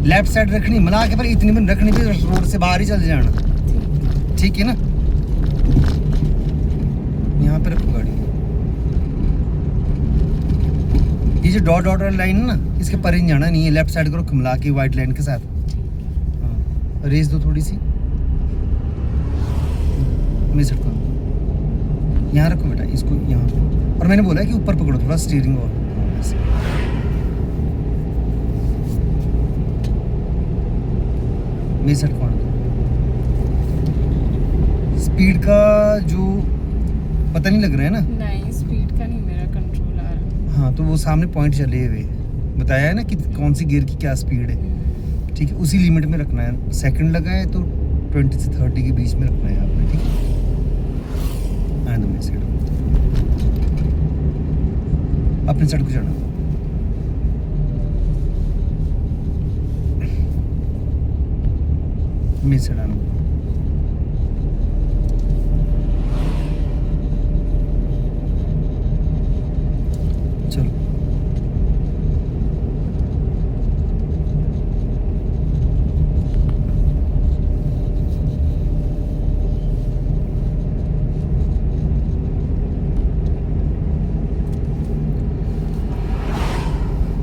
Left side रखनी मना के, पर इतनी भी रखनी भी रोड से बाहर ही चल जाना, ठीक है ना। यहाँ पे रखो गाड़ी। ये जो डॉट डॉट वाली लाइन है ना, इसके पर ही जाना नहीं है, लेफ्ट साइड करो खुमला के वाइट लाइन के साथ। हाँ, रेस दो थोड़ी सी, मैं सकता हूँ। यहाँ रखो बेटा इसको यहाँ पे, और मैंने बोला है कि ऊपर पकड़ो थोड़ा स्टीयरिंग और मैं सेट कौन दो। स्पीड का जो पता नहीं लग रहा है ना। नहीं, स्पीड का नहीं, मेरा कंट्रोल आ रहा। हाँ, तो वो सामने पॉइंट चले हुए बताया है ना कि कौन सी गियर की क्या स्पीड है, ठीक है, उसी लिमिट में रखना है। सेकंड लगा है तो 20 से 30 के बीच में रखना है आपने, ठीक है। अपने साइड को जाना। मैं चढ़ाना। चलो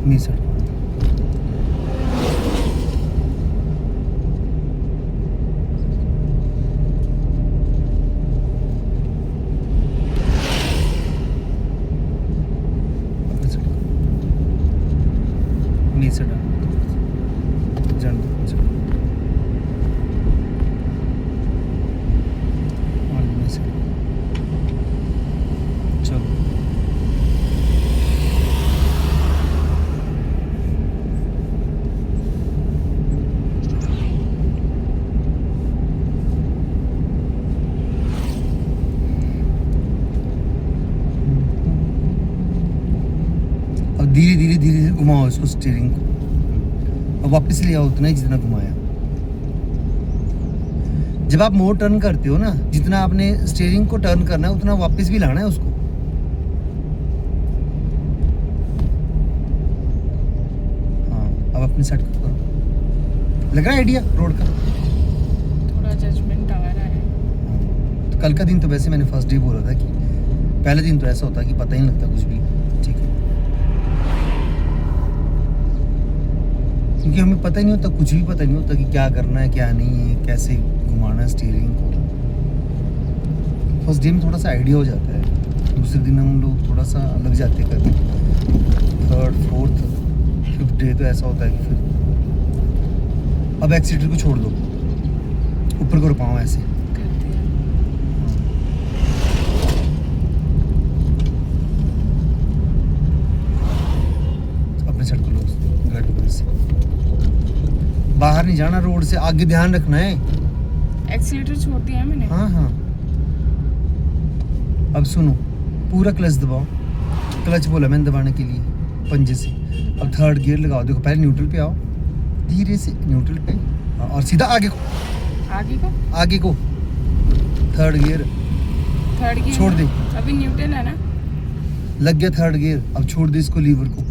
नहीं सर, नहीं सर, जान चलो। धीरे धीरे धीरे धीरे घुमाओ इसको, स्टीयरिंग को, और वापस ले आओ उतना ही जितना घुमाया। जब आप मोड़ टर्न करते हो ना, जितना आपने स्टीयरिंग को टर्न करना है उतना वापस भी लाना है उसको। हाँ, अब अपनी साइड को करो। लग रहा है आइडिया रोड का? थोड़ा जजमेंट आ रहा है। तो कल का दिन तो वैसे मैंने फर्स्ट डे बोला था कि पहले दिन तो ऐसा होता कि पता ही नहीं लगता कुछ भी, ठीक है, क्योंकि हमें पता ही नहीं होता, कुछ भी पता नहीं होता कि क्या करना है क्या नहीं है, कैसे घुमाना है स्टीयरिंग को। फर्स्ट डे में थोड़ा सा आइडिया हो जाता है, दूसरे दिन हम लोग थोड़ा सा लग जाते हैं कभी, थर्ड फोर्थ फिफ्थ डे तो ऐसा होता है कि फिर। अब एक्सीटर को छोड़ दो, ऊपर करो पाँव ऐसे, अपने साइड को लो गाड़ी को ऐसे। बाहर नहीं जाना रोड से, आगे ध्यान रखना है। एक्सीलेटर छोड़ दिया है मैंने। हाँ हाँ, अब सुनो, पूरा क्लच दबाओ। क्लच बोला मैंने दबाने के लिए पंजे से। अब थर्ड गियर लगाओ, देखो पहले न्यूट्रल पे आओ, धीरे से न्यूट्रल पे, और सीधा आगे को, आगे को थर्ड गियर छोड़ दे। अभी न्यूट्रल है ना, लग गया थर्ड गियर। अब छोड़ दे इसको, लीवर को।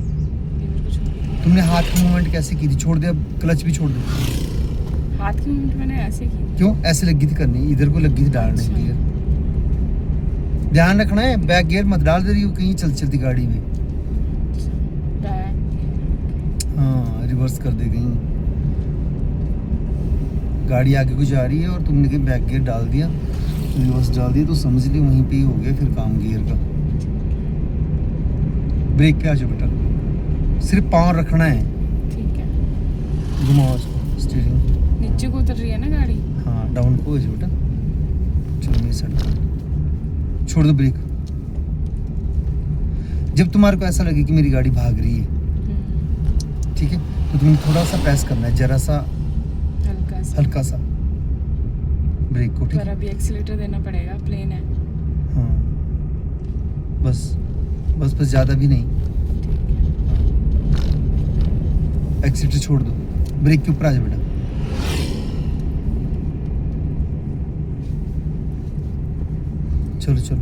तुमने हाथ की मूवमेंट कैसे की थी? छोड़ दे, अब क्लच भी छोड़ दे। हाथ की मूवमेंट मैंने ऐसे की। क्यों ऐसे लगी थी करनी? इधर को लगी थी डालने के लिए। ध्यान रखना है, बैक गियर मत डाल दे रही हो कहीं चलती गाड़ी में। हाँ, रिवर्स कर दे कहीं, गाड़ी आगे को जा रही है और तुमने कहीं बैक गियर डाल दिया, रिवर्स डाल दिया, तो समझ ली वहीं पे ही हो गया फिर काम गियर का। ब्रेक पे आ जाओ बेटा, सिर्फ पाँव रखना है, ठीक है। घुमाओ उसको स्टीयरिंग। नीचे को उतर रही है ना गाड़ी। हाँ, डाउन को हो जाओ बेटा। चलो मेरी साइड छोड़ दो ब्रेक। जब तुम्हारे को ऐसा लगे कि मेरी गाड़ी भाग रही है, ठीक है, तो तुम्हें थोड़ा सा प्रेस करना है, जरा सा हल्का सा ब्रेक को, ठीक है। अभी एक्सीलेटर देना पड़ेगा, प्लेन है। हाँ, बस बस बस, ज़्यादा भी नहीं। एक्सीलेटर छोड़ दो, ब्रेक के ऊपर आ जाओ बेटा। चलो चलो,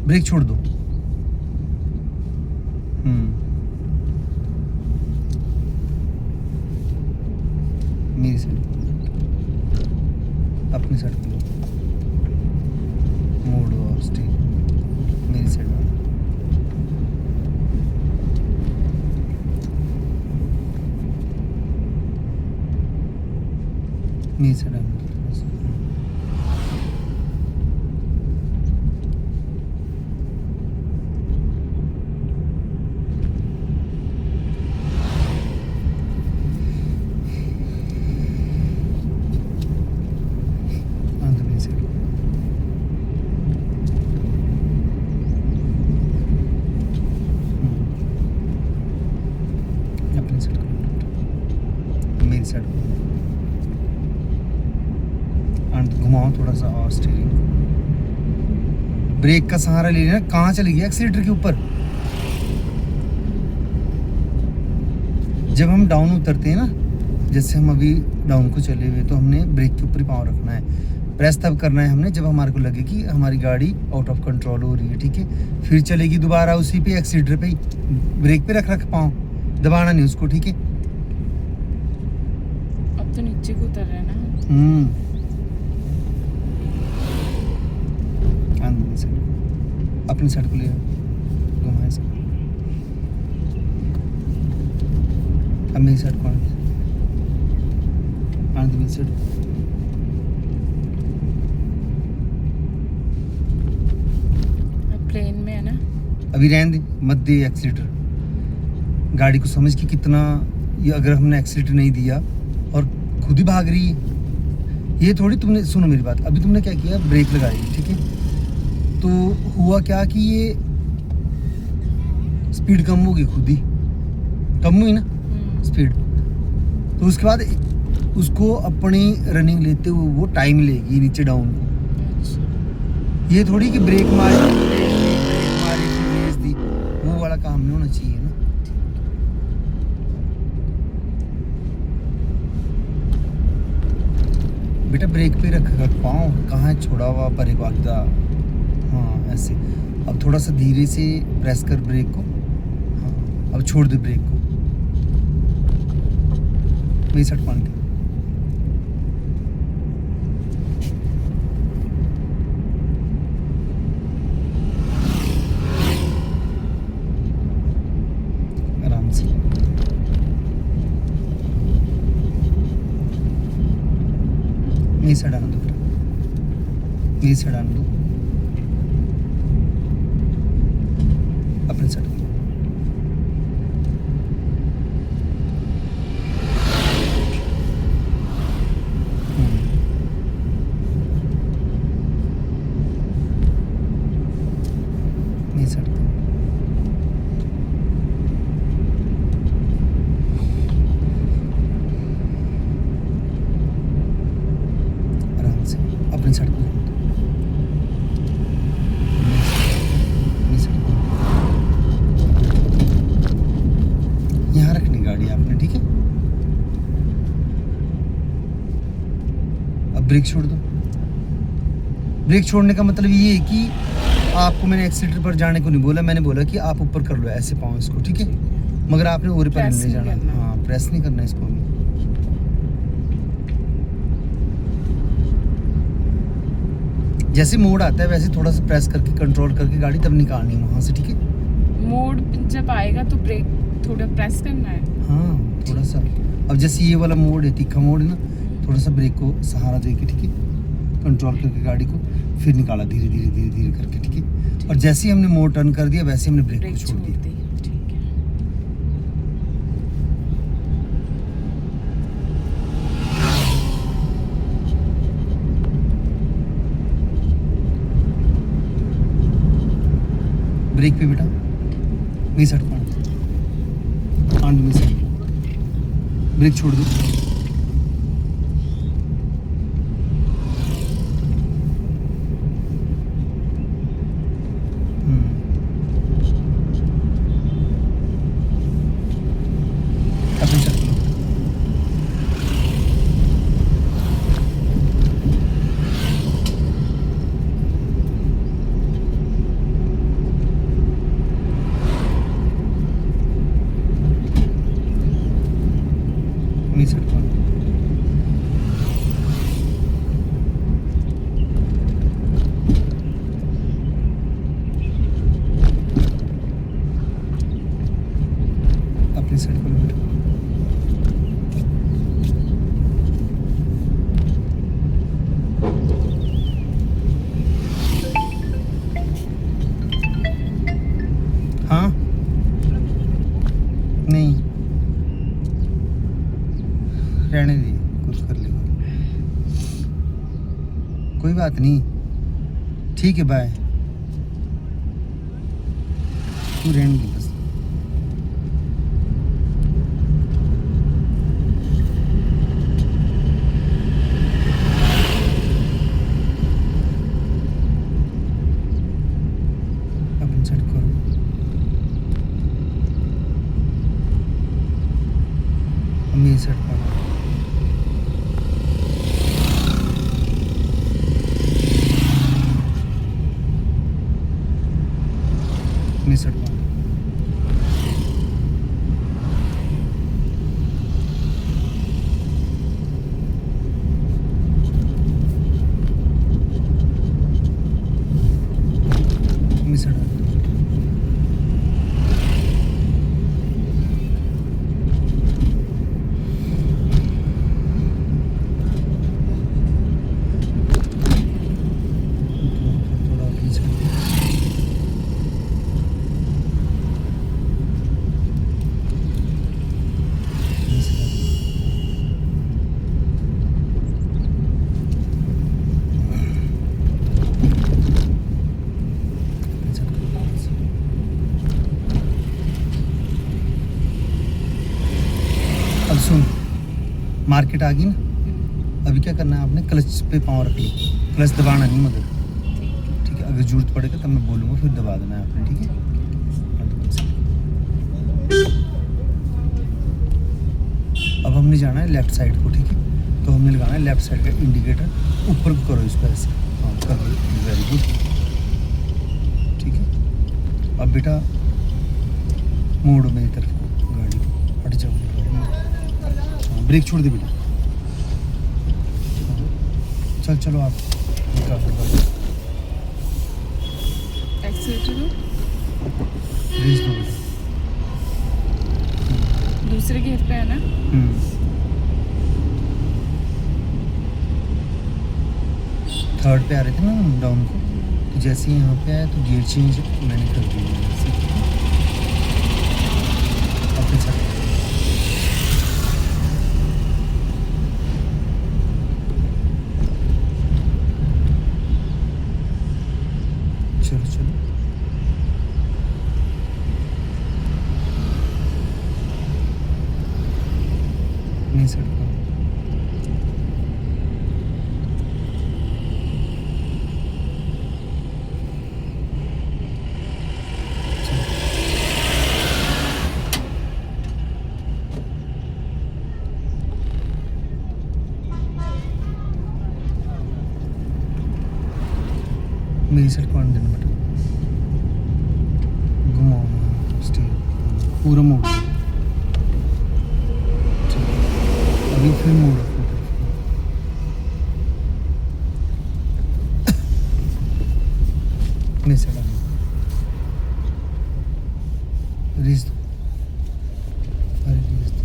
ब्रेक छोड़ दो। साइड को मोड़ दो और स्टे मेरी साइड में मेरी साइड में थोड़ा सा मेरी साइड एंड घुमाओ थोड़ा सा और स्टीयरिंग ब्रेक का सहारा ले लेना कहाँ चली गई एक्सीलेटर के ऊपर जब हम डाउन उतरते हैं ना जैसे हम अभी डाउन को चले हुए तो हमने ब्रेक के ऊपर ही पाँव रखना है प्रेस तब करना है हमने जब हमारे को लगे कि हमारी गाड़ी आउट ऑफ कंट्रोल हो रही है ठीक है फिर चलेगी दोबारा उसी पे एक्सीलेटर पे ही ब्रेक पे रख पाँव दबाना नहीं उसको ठीक है अब तो नीचे को उतर रहे हैं ना अपनी साइड को ले घुमाए से अब मेरी साइड को आनंद मेरी साइड प्लेन में है ना अभी रहने दे मत दे एक्सीलेटर गाड़ी को समझ के कितना ये अगर हमने एक्सीलेटर नहीं दिया और खुद ही भाग रही है ये थोड़ी तुमने सुनो मेरी बात अभी तुमने क्या किया ब्रेक लगाई ठीक है तो हुआ क्या कि ये स्पीड कम होगी खुद ही कम हुई ना स्पीड तो उसके बाद उसको अपनी रनिंग लेते हुए वो टाइम लेगी नीचे डाउन को ये थोड़ी कि ब्रेक मारी रेस दी वो वाला काम नहीं होना चाहिए ना बेटा ब्रेक पे रख पाऊँ कहाँ छोड़ा हुआ परे को आगे हाँ ऐसे अब थोड़ा सा धीरे से प्रेस कर ब्रेक को हाँ अब छोड़ दे ब्रेक को मेरी साइड पान के आराम से मेरी साइड आने दो मेरी साइड आने दो अपने साइड मेरी साइड आराम से अपने साइड को यहाँ रखनी गाड़ी आपने ठीक है अब ब्रेक छोड़ दो ब्रेक छोड़ने का मतलब ये है कि आपको मैंने एक्सीलेटर पर जाने को नहीं बोला मैंने बोला कि आप ऊपर कर लो ऐसे पाओ इसको ठीक है मगर आपने ओर पर Press नहीं नहीं जाना करना। हाँ प्रेस नहीं करना इसको भी जैसे मोड़ आता है वैसे थोड़ा सा प्रेस करके कंट्रोल करके गाड़ी तब निकालनी है वहाँ से ठीक है मोड जब आएगा तो ब्रेक थोड़ा प्रेस करना है हाँ थोड़ा सा अब जैसे ये वाला मोड़ है तीखा मोड़ है ना थोड़ा सा ब्रेक को सहारा दे के ठीक है कंट्रोल करके गाड़ी को फिर निकाला धीरे धीरे धीरे धीरे करके ठीक है और जैसे ही हमने मोड़ टर्न कर दिया वैसे हमने ब्रेक को छोड़ दिया दी ठीक है ब्रेक पे बेटा मेरी साइड को आंड मेरी साइड ब्रेक छोड़ दो अपनी साइड को मेरी साइड को अपनी साइड खोलो बेटा। हाँ नहीं रहने दी, कुछ कर लेगा, कोई बात नहीं, ठीक है बाय, तू रहने दी बस। अपन सेट करो, हम ये सेट करो, अपनी सेट करो, अपनी सेट करो। थोड़ा अपनी सेट करो। अब सुन, मार्केट आ गई ना, अभी क्या करना है आपने, क्लच पे पाँव रख ली, क्लच दबाना नहीं मगर, ठीक है, अगर जरूरत पड़ेगा तब मैं बोलूँगा, फिर दबा देना है आपने, ठीक है। अब हमने जाना है लेफ्ट साइड को, ठीक है, तो हमने लगाना है लेफ्ट साइड का इंडिकेटर, ऊपर को करो इसको ऐसे, हाँ कर, वेरी गुड, ठीक है। अब बेटा मोड़ो मेरी तरफ को गाड़ी को, हट जाओ, हाँ, ब्रेक छोड़ दे बेटा, चल चलो आप निकालो गाड़ी, एक्सीलेटर दो, रेस दो बेटा। दूसरे गियर पे है ना। थर्ड पे आ रहे थे ना हम डाउन को, तो जैसे ही यहाँ पे आया तो गियर चेंज मैंने कर दिया, अपने साथ चलो चलो, नहीं सर मेरी साइड कौन देना बेटा, घुमाओ स्टे, पूरा मोड़, अभी फिर मोड़ो, अपने साइड रेस दो, अरे रेस दो,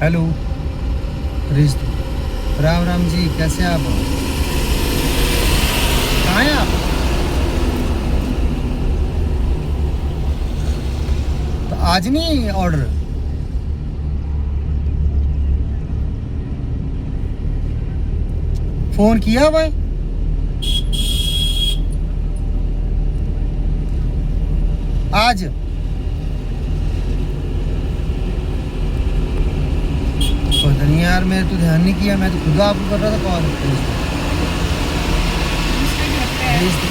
हेलो, रेस दो। राम राम जी, कैसे आप, कहाँ हैं आप? तो आज नहीं ऑर्डर, फोन किया भाई, आज पता नहीं यार, मैं तो ध्यान नहीं किया, मैं तो खुद आपको कर रहा था कॉल। रेस दो।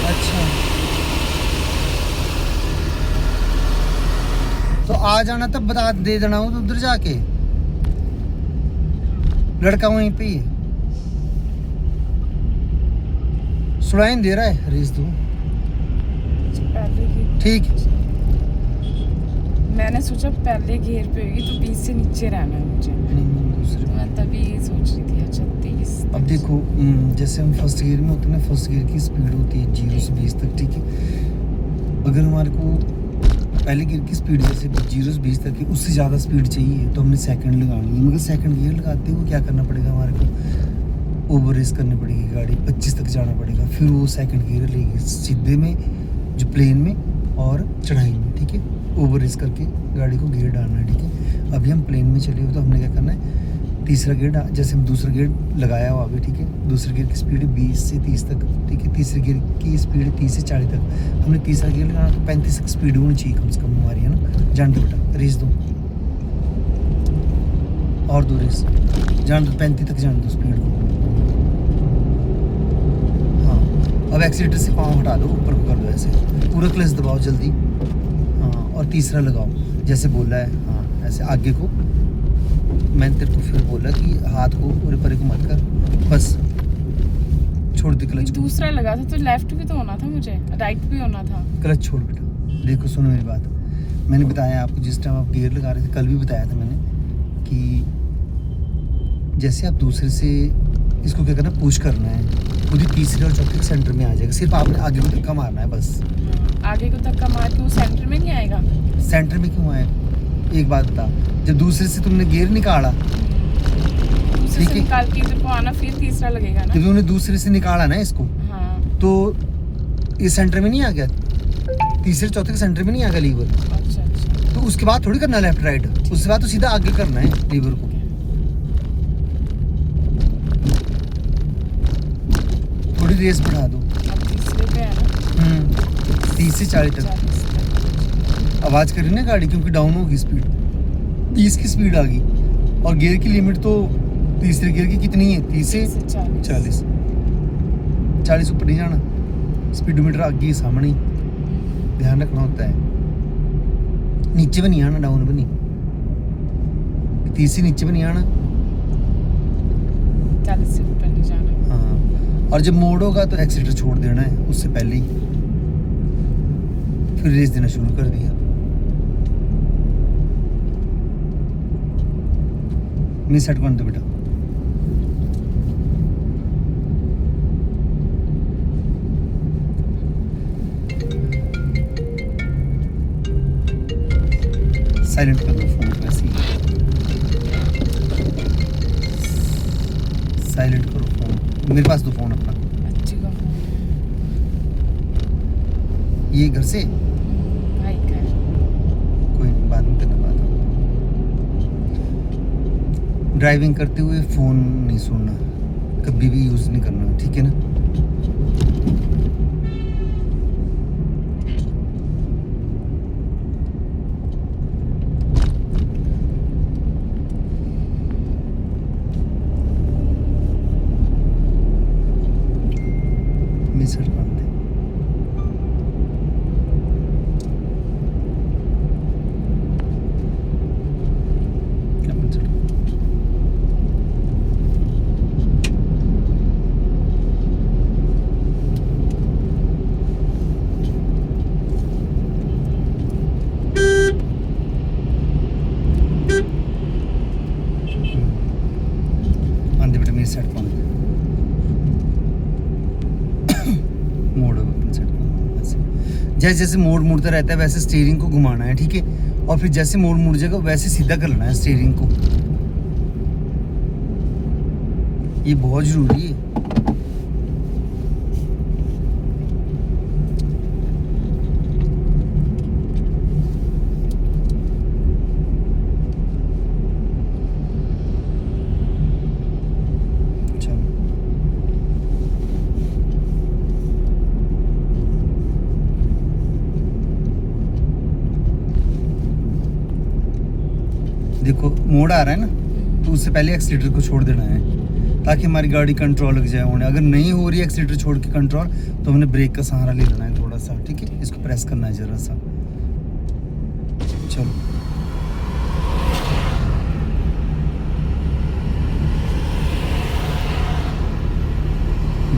अच्छा तो आ जाना तब बता दे देना हो तो उधर जाके, लड़का वहीं पे ही है, सुनाई नहीं दे रहा है, रेस दो पहले की ठीक है। मैंने सोचा पहले घेर पे होगी तो 20 से नीचे रहना है मुझे, दूसरे मैं तभी सोच रही थी अच्छा 30। अब देखो जैसे हम फर्स्ट गियर में होते हैं ना, फर्स्ट गियर की स्पीड होती है 0 से 20 तक, ठीक है। अगर हमारे को पहले गियर की स्पीड जैसे 0 से 20 तक है, उससे ज़्यादा स्पीड चाहिए तो हमने सेकंड लगानी है, मगर सेकंड गियर लगाते हुए क्या करना पड़ेगा, हमारे को ओवर रेस करनी पड़ेगी, गाड़ी 25 तक जाना पड़ेगा, फिर वो सेकंड गियर लेगी सीधे में, जो प्लेन में और चढ़ाई में, ठीक है। ओवर रेस करके गाड़ी को गियर डालना है, ठीक है। अभी हम प्लेन में चले हुए तो हमने क्या करना है, तीसरा गियर जैसे हम दूसरा गियर लगाया हुआ अभी, ठीक है। दूसरे गियर की स्पीड है 20 से 30 तक, ठीक है। तीसरे गियर की स्पीड है 30 से 40 तक, हमने तीसरा गियर लगाना तो 35 तक स्पीड होनी चाहिए कम से कम हमारी, है ना। जान दो बेटा, रेस दो और दो रेस, जान दो 35 तक जान दो स्पीड को। हाँ अब एक्सीलेटर से पाँव हटा दो, ऊपर को कर दो ऐसे, पूरा क्लच दबाओ जल्दी। हाँ और तीसरा लगाओ जैसे बोला है, हाँ ऐसे आगे को। मैंने तेरे को फिर बोला कि हाथ को पूरे परे को मत कर, बस छोड़ दे क्लच को। दूसरा लगा था तो लेफ्ट भी तो होना था मुझे, राइट भी होना था। क्लच छोड़ बेटा, देखो सुनो मेरी बात, मैंने बताया आपको जिस टाइम आप गियर लगा रहे थे, कल भी बताया था मैंने कि जैसे आप दूसरे से इसको क्या करना, पुश करना है, खुद ही तीसरे और चौथे सेंटर में आ जाएगा, सिर्फ आपने आगे को धक्का मारना है बस। आगे को धक्का मार के वो सेंटर में नहीं आएगा। सेंटर में क्यों आएगा, एक बात बता, जब दूसरे से तुमने गियर निकाला, दूसरे ठीक से है, निकाल के इधर को आना, फिर तीसरा लगेगा ना। जब तुमने दूसरे से निकाला ना इसको, हाँ तो ये सेंटर में नहीं आ गया, तीसरे चौथे के सेंटर में नहीं आ गया लीवर, अच्छा अच्छा। तो उसके बाद थोड़ी करना लेफ्ट राइट, उसके बाद तो सीधा आगे करना है लीवर को। थोड़ी रेस बढ़ा दो, अब तीसरे पे है ना, 30 से 40 तक 40 तक। आवाज करी ना गाड़ी, क्योंकि डाउन होगी स्पीड, 30 की स्पीड आ गई, और गियर की लिमिट तो तीसरे गियर की कितनी है, 30 से 40, 40 ऊपर नहीं जाना, स्पीडोमीटर आगे ही सामने ही ध्यान रखना होता है, नीचे भी नहीं आना, डाउन भी नहीं, 30 से नीचे भी नहीं आना, 40 से ऊपर नहीं जाना। हाँ। और जब मोड़ होगा तो एक्सीलेटर छोड़ देना है उससे पहले ही, फिर रेस देना शुरू कर दिया। मैं सेट कर दो बेटा, साइलेंट कर दो फोन, वैसे ही साइलेंट करो फोन, मेरे पास दो फोन अपना, अच्छी का फोन ये घर से भाई का। कोई नहीं, बाद में करना बात। ड्राइविंग करते हुए फ़ोन नहीं सुनना, कभी भी यूज़ नहीं करना, ठीक है ना। मिसर बांध दे, अपन चढ़। आंधे बेटा मेरी साइड कौन है, मोड़ अपनी साइड को ऐसे, जैसे जैसे मोड़ मुड़ता रहता है वैसे स्टीयरिंग को घुमाना है, ठीक है। और फिर जैसे मोड़ मुड़ जाएगा वैसे सीधा कर लेना है स्टीयरिंग को, ये बहुत जरूरी है। देखो मोड़ आ रहा है ना, तो उससे पहले एक्सीलेटर को छोड़ देना है ताकि हमारी गाड़ी कंट्रोल लग जाए होने। अगर नहीं हो रही है एक्सीटर छोड़ के कंट्रोल, तो हमने ब्रेक का सहारा ले लेना है थोड़ा सा, ठीक है। इसको प्रेस करना है जरा सा। चलो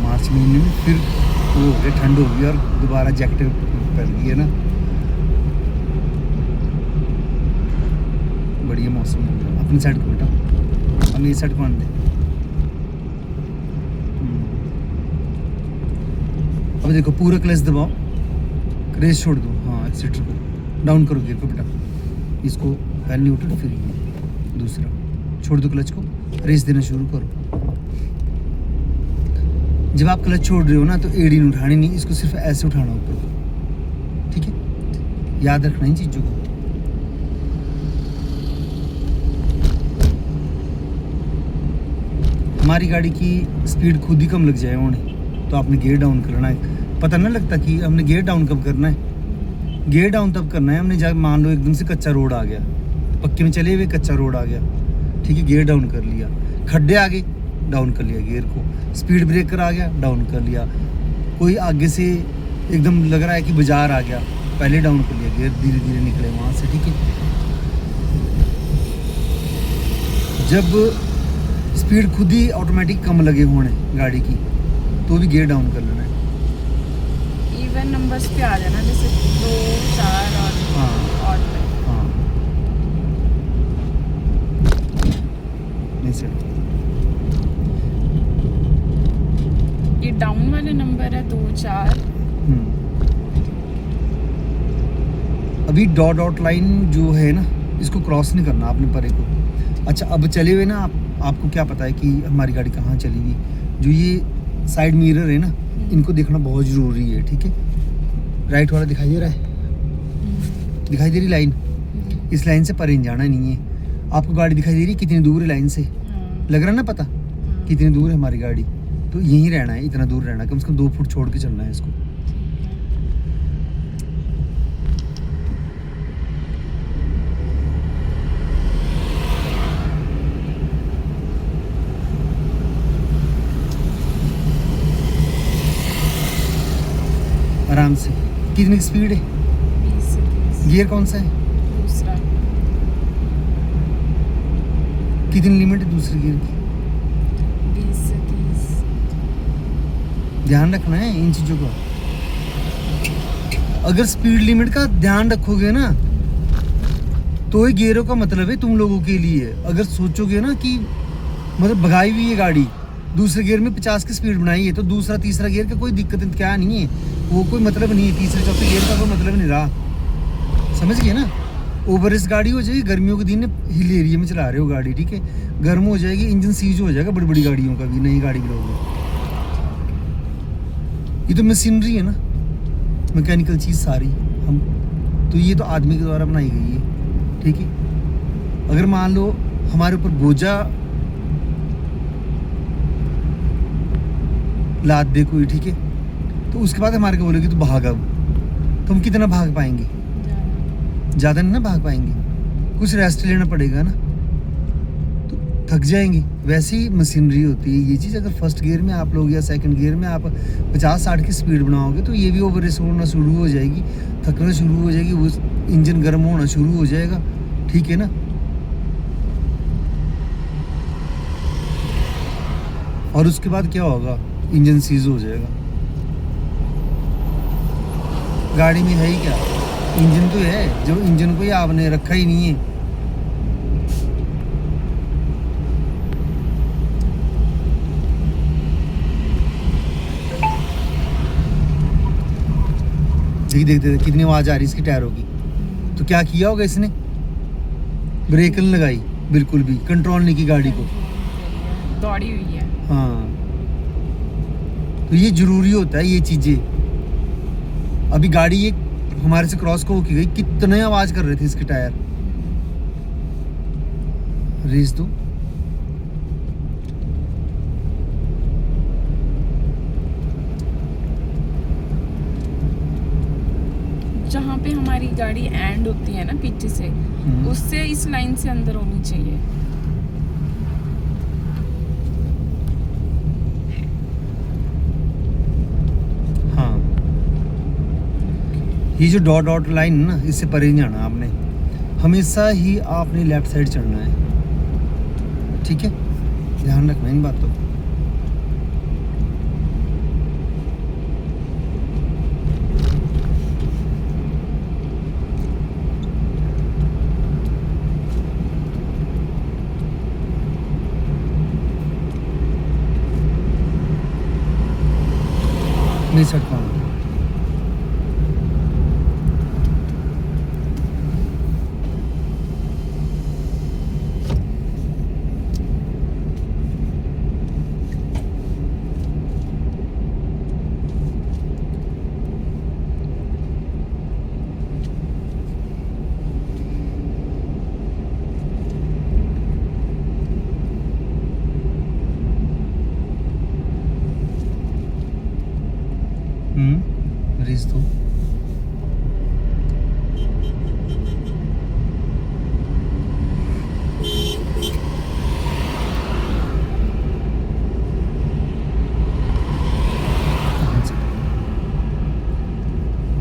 मार्च महीने में फिर वो हो गया, ठंड हो गई और दोबारा जैकेट पहन गई है ना। बढ़िया मौसम हो गया। अपनी साइड को बेटा, अपनी साइड को आने दे। अब देखो पूरा क्लच दबाओ, रेस छोड़ दो। हाँ एक्सीटर को डाउन करो, गियर को बेटा। इसको पहले न्यूट्रल, फिर ये दूसरा छोड़ दो क्लच को, रेस देना शुरू करो। जब आप क्लच छोड़ रहे हो ना तो एड़ी नहीं उठानी, नहीं, इसको सिर्फ ऐसे उठाना ऊपर, ठीक है। याद रखना इन चीज़ों को। हमारी गाड़ी की स्पीड खुद ही कम लग जाए होने, तो आपने गियर डाउन करना है। पता ना लगता कि हमने गियर डाउन कब करना है। गियर डाउन तब करना है हमने जब मान लो एकदम से कच्चा रोड आ गया, पक्के में चले हुए कच्चा रोड आ गया, ठीक है, गियर डाउन कर लिया। खड्डे आ गए, डाउन कर लिया गियर को। स्पीड ब्रेकर आ गया, डाउन कर लिया। कोई आगे से एकदम लग रहा है कि बाजार आ गया, पहले डाउन कर लिया गियर, धीरे धीरे निकले वहाँ से, ठीक है। जब स्पीड खुद ही ऑटोमेटिक कम लगे होने गाड़ी की, तो भी गियर डाउन कर लेना है। इवन नंबर्स पे आ जाना, जैसे 2, 4 और हाँ odd पे। हाँ नहीं सर, ये डाउन वाले नंबर है 2, 4। अभी डॉट लाइन जो है ना, इसको क्रॉस नहीं करना आपने परे को। अच्छा अब चले हुए ना आपको क्या पता है कि हमारी गाड़ी कहाँ चली हुई। जो ये साइड मिरर है ना, इनको देखना बहुत ज़रूरी है, ठीक है। राइट वाला दिखाई दे रहा है, दिखाई दे रही लाइन, इस लाइन से परे जाना नहीं है। आपको गाड़ी दिखाई दे रही है कितनी दूर है लाइन से, लग रहा है ना पता कितनी दूर है हमारी गाड़ी। तो यहीं रहना है, इतना दूर रहना है, कम से कम 2 फुट छोड़ के चलना है इसको। आराम से। कितनी स्पीड है, 20 से 30। गियर कौन सा है, दूसरा। कितनी लिमिट है दूसरे गियर की, 20 से 30। ध्यान रखना है इन चीज़ों का। अगर स्पीड लिमिट का ध्यान रखोगे ना, तो ही गियरों का मतलब है तुम लोगों के लिए। अगर सोचोगे ना कि मतलब भगाई हुई है गाड़ी, दूसरे गियर में 50 की स्पीड बनाई है, तो दूसरा तीसरा गियर का कोई दिक्कत क्या नहीं है, वो कोई मतलब नहीं है। तीसरे चौथे गियर का कोई मतलब नहीं रहा, समझ गए ना। ओवर रेस गाड़ी हो जाएगी, गर्मियों के दिन हिल एरिया में चला रहे हो गाड़ी, ठीक है, गर्म हो जाएगी, इंजन सीज हो जाएगा बड़ी बड़ी गाड़ियों का भी, नई गाड़ी भी लोगे। ये तो मशीनरी है ना, मैकेनिकल चीज़ सारी हम, तो ये तो आदमी के द्वारा बनाई गई है, ठीक है। अगर मान लो हमारे ऊपर बोझा लाद दे कोई, ठीक है, तो उसके बाद हमारे को बोलेगी तो भाग, अब तो हम कितना भाग पाएंगे, ज़्यादा नहीं ना भाग पाएंगे, कुछ रेस्ट लेना पड़ेगा ना, तो थक जाएंगे। वैसे ही मशीनरी होती है ये चीज़। अगर फर्स्ट गियर में आप लोग या सेकंड गियर में आप 50-60 की स्पीड बनाओगे, तो ये भी ओवर रेस होना शुरू हो जाएगी, थकना शुरू हो जाएगी, वो इंजन गर्म होना शुरू हो जाएगा, ठीक है ना। और उसके बाद क्या होगा, इंजन सीज हो जाएगा। गाड़ी में है ही क्या, इंजन तो है, जो इंजन को ही आपने रखा ही नहीं है। देखते कितनी आवाज आ रही इसकी टायरों की। तो क्या किया होगा इसने, ब्रेक नहीं लगाई, बिल्कुल भी कंट्रोल नहीं की गाड़ी को, दौड़ी हुई है। हाँ, तो ये जरूरी होता है ये चीजें। अभी गाड़ी ये हमारे से क्रॉस को होके गई, कितने आवाज कर रहे थे इसके टायर। रेस दो, जहाँ पे हमारी गाड़ी एंड होती है ना पीछे से, उससे इस लाइन से अंदर होनी चाहिए। ये जो डॉट डॉट लाइन है ना, इससे परे नहीं जाना आपने, हमेशा ही आपने लेफ्ट साइड चढ़ना है, ठीक है, ध्यान रखना इन बातों को। नहीं सट पाऊंगा। रेस दो।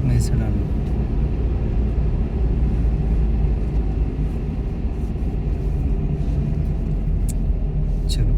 मैं से डालूं। चलो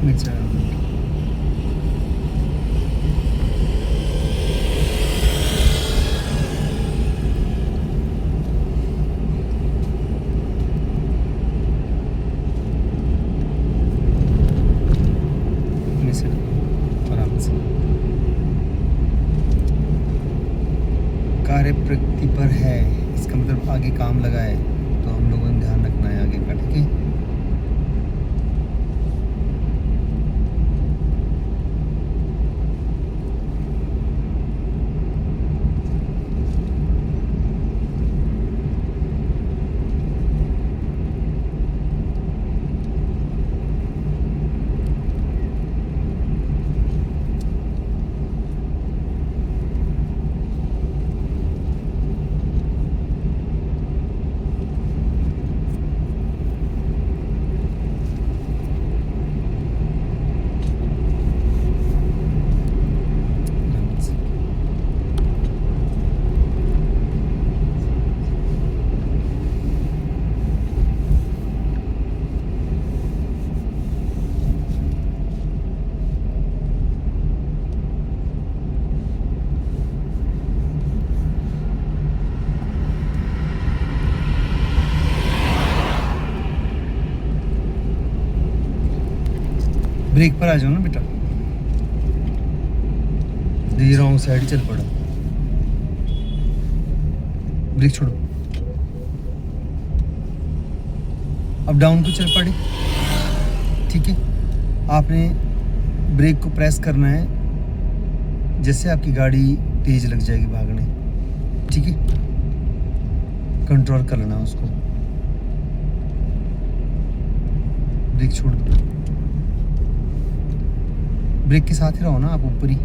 मैं चला आराम से। कार्य प्रगति पर है, इसका मतलब आगे काम लगा है, तो हम लोगों ने ध्यान रखना है आगे का, ठीक है। ब्रेक पर आ जाओ ना बेटा, ये रॉन्ग साइड चल पड़ा, ब्रेक छोड़ो, अब डाउन को चल पड़े, ठीक है। आपने ब्रेक को प्रेस करना है जैसे आपकी गाड़ी तेज लग जाएगी भागने, ठीक है, कंट्रोल कर लेना उसको, ब्रेक छोड़ दो, ब्रेक के साथ ही रहो ना आप ऊपर ही।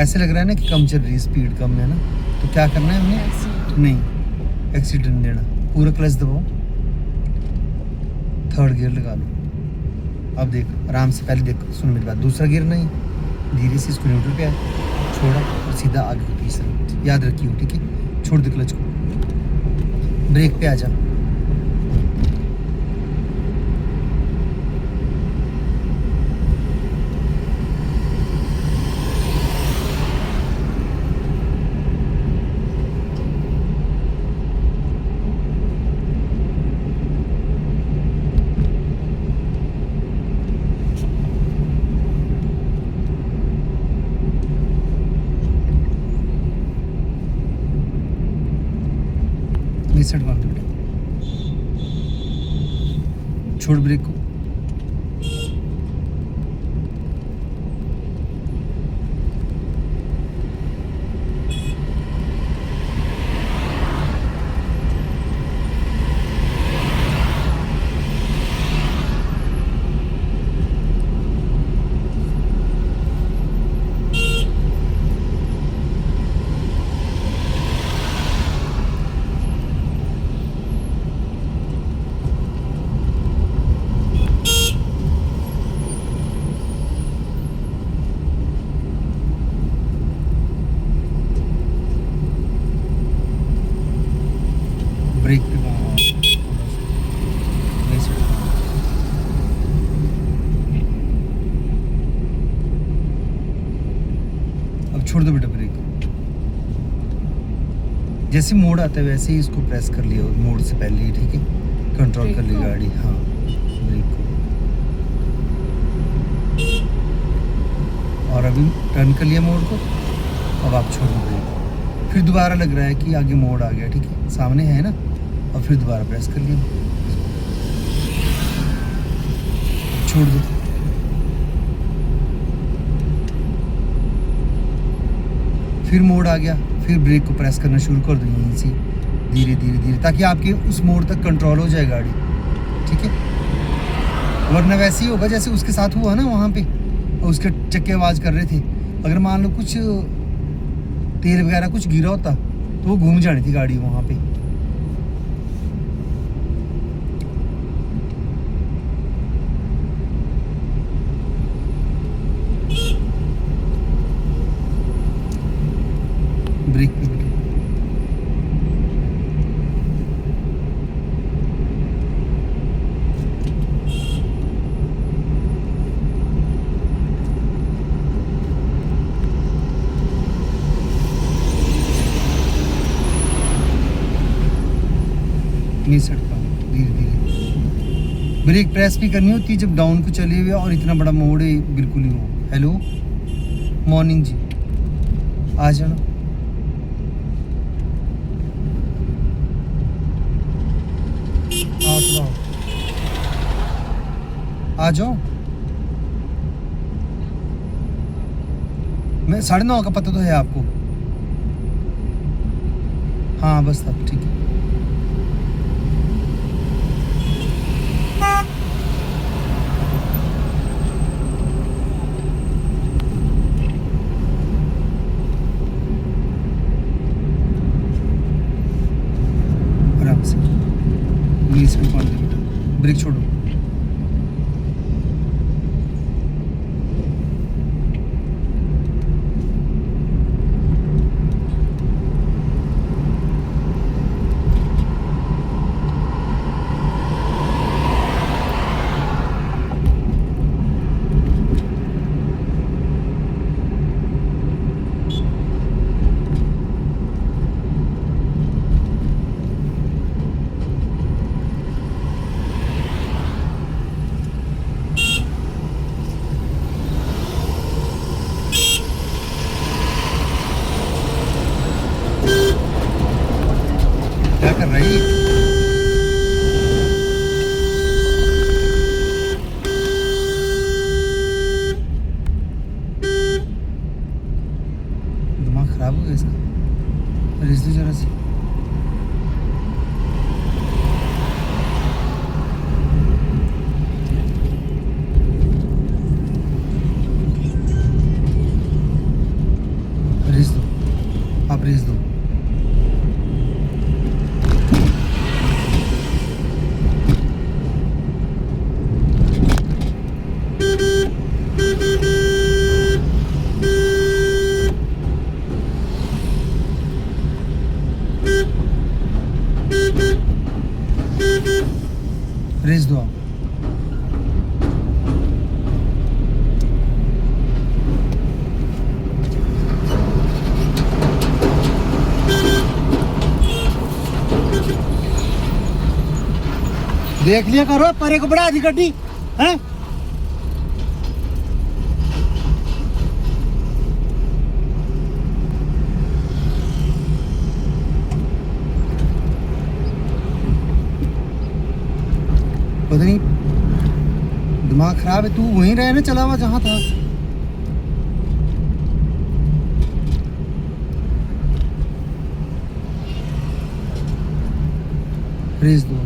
ऐसे लग रहा है ना कि कम चल रही है, स्पीड कम है ना, तो क्या करना है हमने, नहीं एक्सीडेंट देना, पूरा क्लच दबाओ, थर्ड गियर लगा लो। अब देख आराम से, पहले देख सुन मेरी बात, दूसरा गियर नहीं, धीरे से इसको न्यूट्रल पे आए, छोड़ा और सीधा आगे को तीसरा, याद रखिए, ठीक है। छोड़ दे क्लच को, ब्रेक पे आ जा, साइड मार दो बेटा, छोड़ ब्रेक को। ब्रेक पे थोड़ा सा वैसे। अब छोड़ दो बेटा ब्रेक। जैसे मोड़ आता है वैसे ही इसको प्रेस कर लिया मोड़ से पहले ही, ठीक है, कंट्रोल कर ली गाड़ी। हाँ ब्रेक को, और अभी टर्न कर लिया मोड़ को। अब आप छोड़ दो ब्रेक, फिर दोबारा लग रहा है कि आगे मोड़ आ गया, ठीक है, सामने है ना, और फिर दोबारा प्रेस कर लिया, छोड़ दो। फिर मोड़ आ गया, फिर ब्रेक को प्रेस करना शुरू कर दो यहीं से, धीरे धीरे धीरे, ताकि आपके उस मोड़ तक कंट्रोल हो जाए गाड़ी, ठीक है। वरना वैसे ही होगा जैसे उसके साथ हुआ ना वहाँ पे, और उसके चक्के आवाज़ कर रहे थे। अगर मान लो कुछ तेल वगैरह कुछ गिरा होता तो वो घूम जानी थी गाड़ी वहाँ पे। ब्रेक पे बेटा, नहीं सड़का, धीरे धीरे ब्रेक प्रेस भी करनी होती है जब डाउन को चले हुए और इतना बड़ा मोड़ है बिल्कुल ही हो। हेलो मॉर्निंग जी, आ जाना। आओ तो आओ, आ जाओ। मैं 9:30 का पता तो है आपको। हाँ बस अब ठीक है। आराम से नीस पे पानी दे बेटा, ब्रेक छोड़ो। क्या कर रही है? दिमाग खराब हो गया इसका, रिस दो जरा सी। रिस दो, आप रिस दो। रेस दो आप। देख लिया करो, परे को बढ़ा दी गड्डी हैं। दिमाग खराब है, तू वहीं रहे ना, चला हुआ जहाँ था। रेस दो।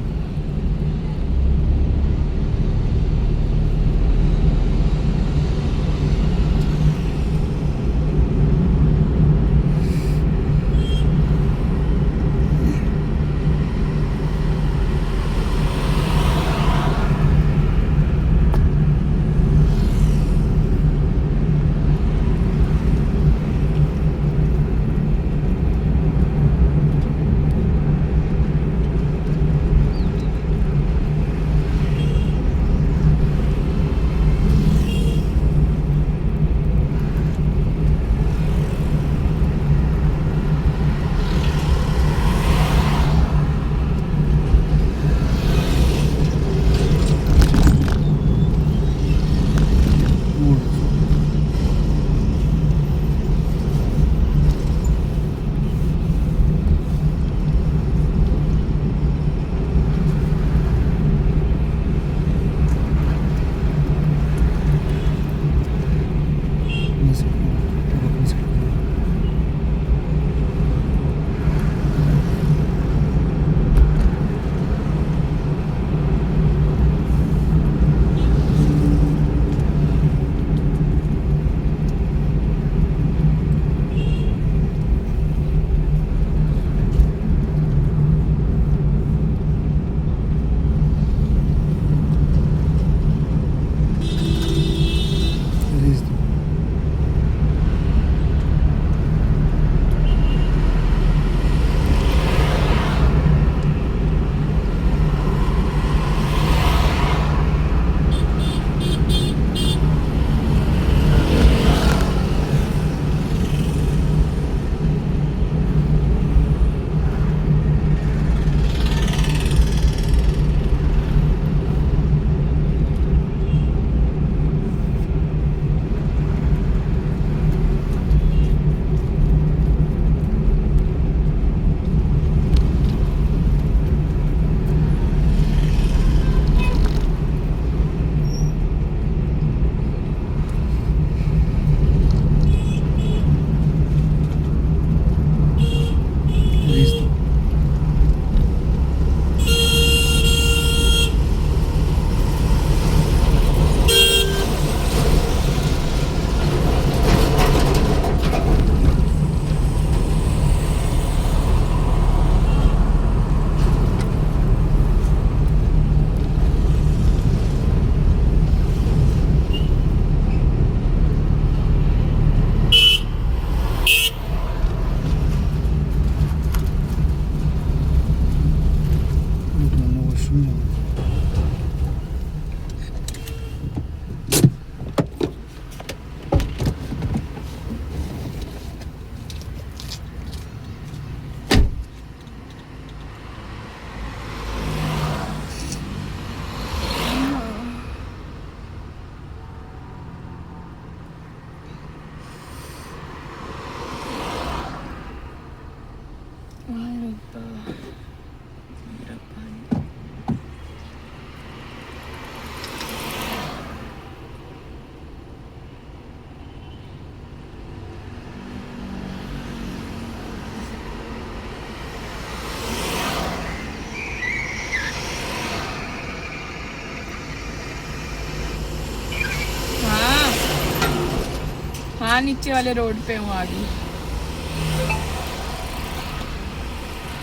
हाँ नीचे वाले रोड पे हूँ आगे।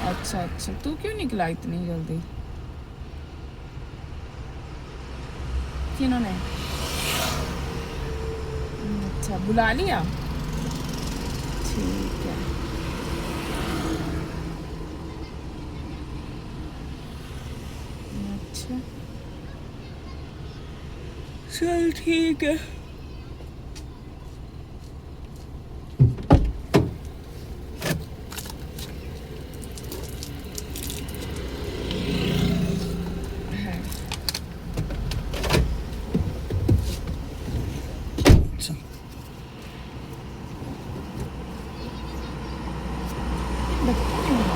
अच्छा अच्छा, तू क्यों निकला इतनी जल्दी? किन्होंने? अच्छा बुला लिया, ठीक है। अच्छा चल ठीक है।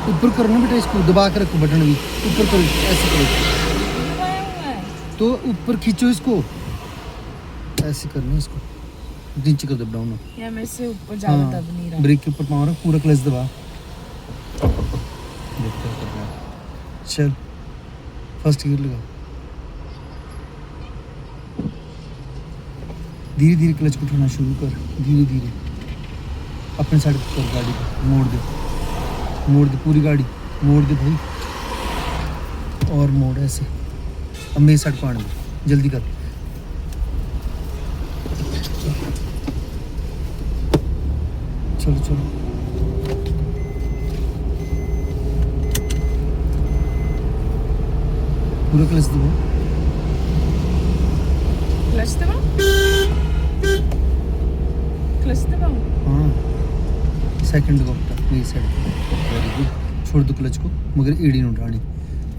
ऊपर करो ना बेटा, इसको दबा के रखो, बटन भी ऊपर करो, ऐसे करो तो ऊपर खींचो इसको। ऐसे करना है इसको, नीचे कर दो डाउन। या मैं से ऊपर ज्यादा हाँ, दब नहीं रहा। ब्रेक के ऊपर पाँव रख, पूरा क्लच दबा। देखते हैं कर रहा है। चल फर्स्ट गियर लगा, धीरे धीरे क्लच को उठाना शुरू कर, धीरे धीरे अपने साइड कर, गाड़ी को मोड़ दे पूरी गाड़ी, मोड़ दे भाई, और मोड़ ऐसे। अब मेरी साइड को आने दे, जल्दी कर। चलो चलो, पूरा क्लच दबो। क्लच दबाओ, क्लच दबाओ। हाँ, सेकंड को उठा मेरी साइड। वेरी गुड, छोड़ दो क्लच को, मगर एड़ी नहीं उठानी,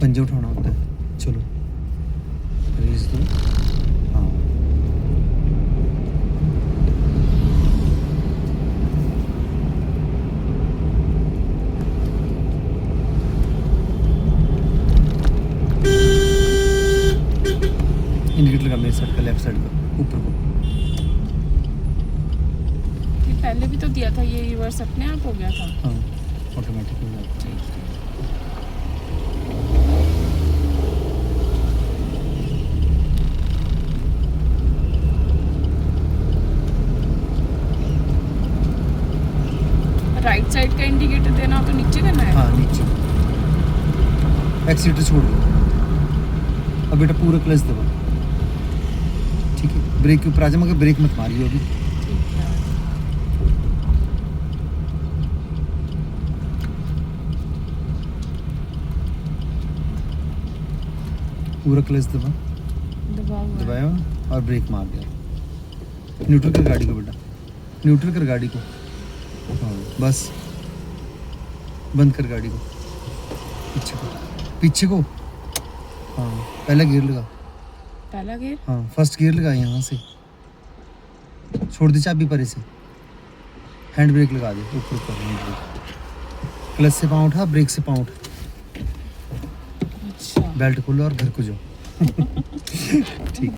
पंजे उठाना होता है। चलो रिलीज दो। हाँ, इंडिकेटर लगा मेरी साइड का, लेफ्ट साइड का, ऊपर को। ये पहले भी तो दिया था, ये रिवर्स अपने आप हो गया था। हाँ, ऑटोमेटिक हो जाता है। ठीक है। राइट साइड का इंडिकेटर देना हो तो नीचे देना है। हाँ, नीचे एक्सीटर छोड़ दो। अब बेटा पूरा क्लच दबा, ठीक है। ब्रेक के ऊपर आ जा, मगर ब्रेक मत मारियो अभी। ठीक है। पूरा क्लच दबा, दबाओ हुआ है। दबाया ना, और ब्रेक मार दिया। न्यूट्रल कर गाड़ी को बेटा, न्यूट्रल कर गाड़ी को। हाँ बस, बंद कर गाड़ी को, पीछे को, पीछे को। हाँ, पहला गियर लगा। पहला गियर। हाँ, फर्स्ट गियर लगा यहाँ से, छोड़ दे चाबी परे से, हैंड ब्रेक लगा दे, ऊपर ऊपर हैंड ब्रेक। क्लच से पाँव उठा, ब्रेक से पाँव उठा, अच्छा। बेल्ट खोलो और घर को जाओ। ठीक।